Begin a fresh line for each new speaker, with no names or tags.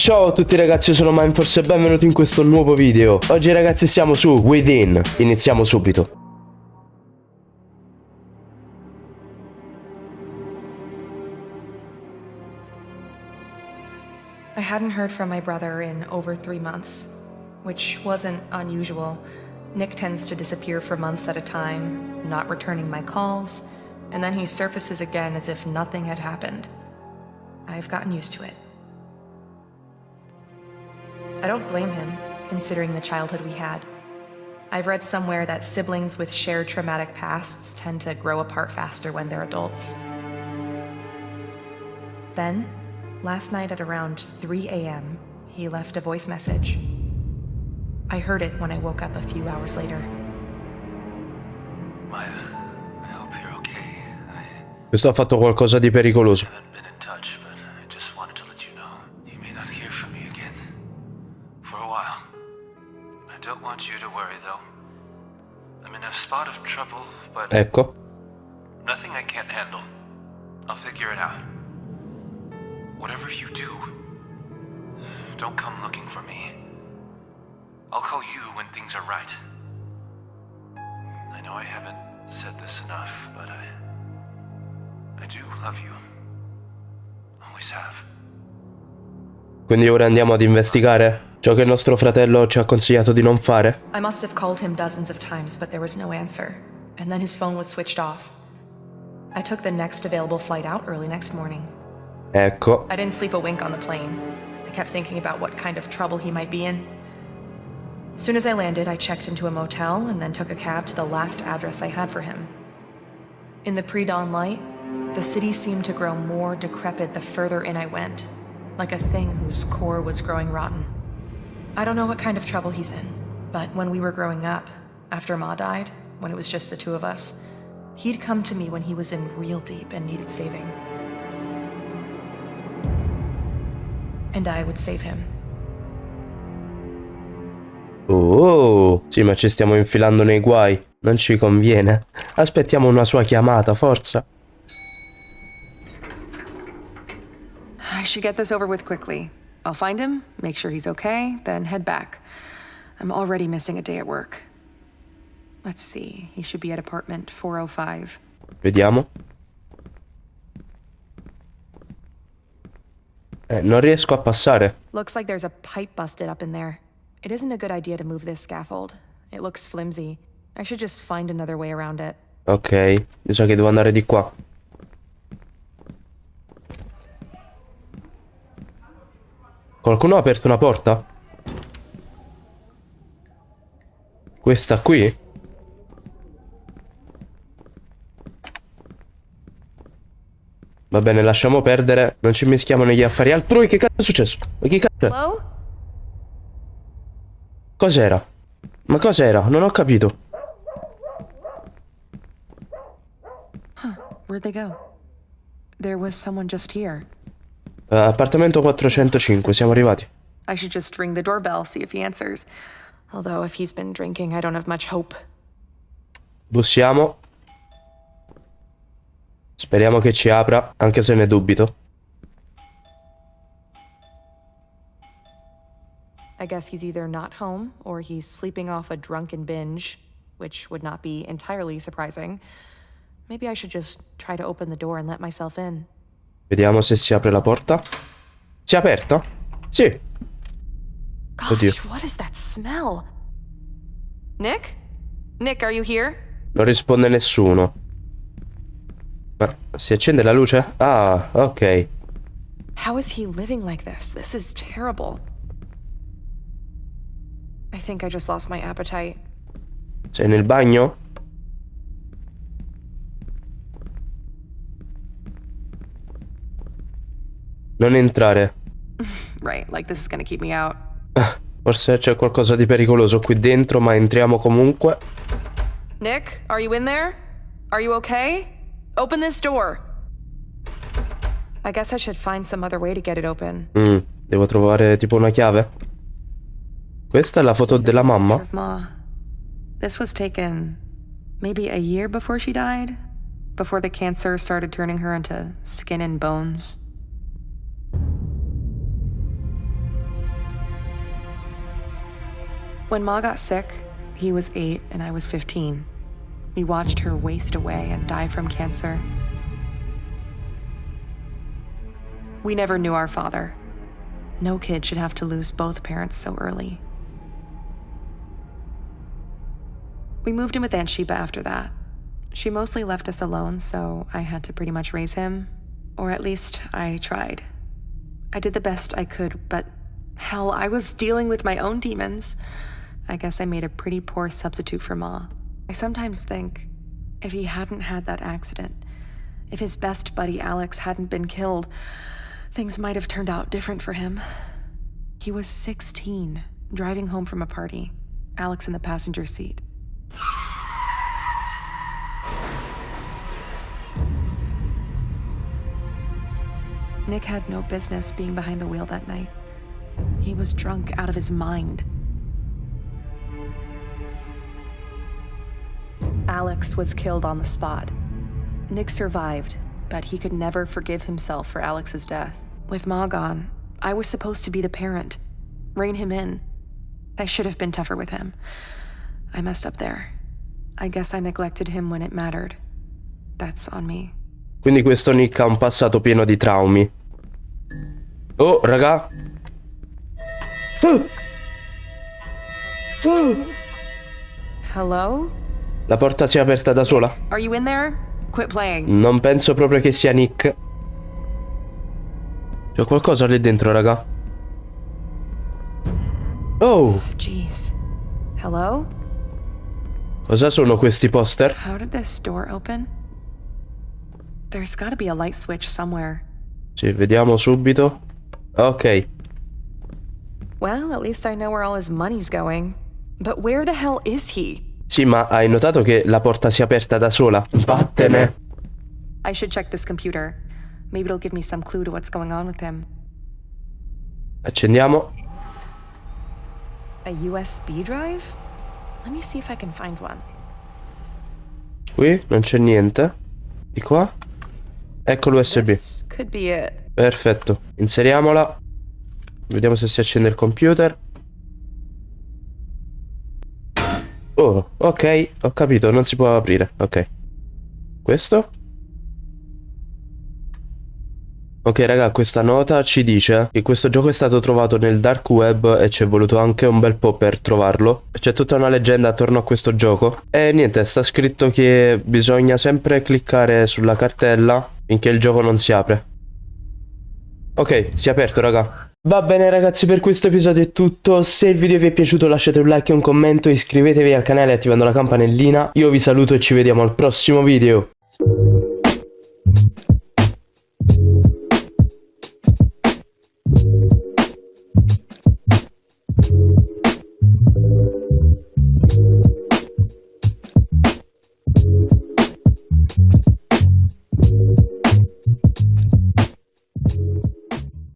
Ciao a tutti ragazzi, io sono Mineforce e benvenuti in questo nuovo video. Oggi ragazzi siamo su Within. Iniziamo subito.
I hadn't heard from my brother in over 3 months, which wasn't unusual. Nick tends to disappear for months at a time, not returning my calls, and then he surfaces again as if nothing had happened. I've gotten used to it. I don't blame him, considering the childhood we had. I've read somewhere that siblings with shared traumatic pasts tend to grow apart faster when they're adults. Then, last night at around 3 a.m., he left a voice message. I heard it when I woke up a few hours later.
Maya, I hope you're okay.
Questo ha fatto qualcosa di pericoloso.
haven't been in touch, but I just wanted to let you know. You may not hear from me again. For a while. I don't want you to worry, though. I'm in a spot of trouble, but
Ecco.
nothing I can't handle. I'll figure it out. Whatever you do, don't come looking for me. I'll call you when things are right. I know I haven't said this enough, but I do love you. Always have.
Quindi ora andiamo ad investigare ciò che il nostro fratello ci ha consigliato di non fare.
I must have called him dozens of times, but there was no answer, and then his phone was switched off. I took the next available flight out early next morning.
Ecco.
I didn't sleep a wink on the plane. I kept thinking about what kind of trouble he might be in. As soon as I landed, I checked into a motel and then took a cab to the last address I had for him. In the pre-dawn light, the city seemed to grow more decrepit the further in I went, like a thing whose core was growing rotten. I don't know what kind of trouble he's in, but when we were growing up, after Ma died, when it was just the two of us, he'd come to me when he was in real deep and needed saving. And I would save him.
Oh, sì, ma ci stiamo infilando nei guai. Non ci conviene. Aspettiamo una sua chiamata, forza.
I should get this over with quickly. I'll find him, make sure he's okay, then head back. I'm already missing a day at work. Let's see, he should be at apartment 405.
Vediamo. Non riesco a passare.
Looks like there's a pipe busted up in there. It isn't a good idea to move this scaffold. It looks flimsy. I should just find another way around it.
Ok, mi sa che devo andare di qua. Qualcuno ha aperto una porta? Questa qui? Va bene, lasciamo perdere. Non ci mischiamo negli affari altrui. Che cazzo è successo? Ma che cazzo è?
Hello?
Cos'era? Ma cos'era? Non ho capito.
Where'd they go? There was someone just here.
Appartamento 405, siamo arrivati.
I should just ring the doorbell, see if he answers. Although if he's been drinking, I don't have much hope.
Bussiamo. Speriamo che ci apra, anche se ne dubito.
I guess he's either not home or he's sleeping off a drunken binge, which would not be entirely surprising. Maybe I should just try to open the door and let myself in.
Vediamo se si apre la porta. Si è aperta? Sì. Oddio.
Gosh, what is that smell? Nick? Nick, are you here?
Non risponde nessuno. Ma si accende la luce? Ah, ok.
How is he living like this? This is terrible. I think I just lost my appetite.
Sei nel bagno? Non entrare.
Right, like this is gonna keep me out.
Forse c'è qualcosa di pericoloso qui dentro, ma entriamo comunque.
Nick, are you in there? Are you okay? Open this door. I guess I should find some other way to get it open.
Devo trovare tipo una chiave. Questa è la foto della mamma.
Of Ma. This was taken maybe a year before she died, before the cancer started turning her into skin and bones. When Ma got sick, he was 8 and I was 15. We watched her waste away and die from cancer. We never knew our father. No kid should have to lose both parents so early. We moved in with Aunt Sheba after that. She mostly left us alone, so I had to pretty much raise him. Or at least I tried. I did the best I could, but hell, I was dealing with my own demons. I guess I made a pretty poor substitute for Ma. I sometimes think, if he hadn't had that accident, if his best buddy Alex hadn't been killed, things might have turned out different for him. He was 16, driving home from a party, Alex in the passenger seat. Nick had no business being behind the wheel that night. He was drunk out of his mind. Alex was killed on the spot. Nick survived, but he could never forgive himself for Alex's death. With Ma gone, I was supposed to be the parent, rein him in. I should have been tougher with him. I messed up there. I guess I neglected him when it mattered. That's on me.
Quindi questo Nick ha un passato pieno di traumi. Oh, raga.
Hello?
La porta si è aperta da sola?
Are you in there? Quit playing.
Non penso proprio che sia Nick. C'è qualcosa lì dentro, raga. Oh!
Jeez. Hello?
Cosa sono questi poster?
How did this door open? There's gotta be a light switch somewhere.
Sì, vediamo subito. Ok.
Well, at least I know where all his money's going. But where the hell is he?
Sì, ma hai notato che la porta si è aperta da sola? Vattene.
I should check this computer. Maybe it'll give me some clue to what's going on with him.
Accendiamo.
A USB drive? Let me see if I can find one.
Qui non c'è niente. Di qua? Ecco l'USB.
This could be it.
Perfetto. Inseriamola. Vediamo se si accende il computer. Oh, ok, ho capito, non si può aprire. Ok. Questo? Ok raga, questa nota ci dice che questo gioco è stato trovato nel dark web e ci è voluto anche un bel po' per trovarlo. C'è tutta una leggenda attorno a questo gioco. E niente, sta scritto che bisogna sempre cliccare sulla cartella finché il gioco non si apre. Ok, si è aperto raga. Va bene ragazzi, per questo episodio è tutto. Se il video vi è piaciuto lasciate un like e un commento, iscrivetevi al canale attivando la campanellina. Io vi saluto e ci vediamo al prossimo video.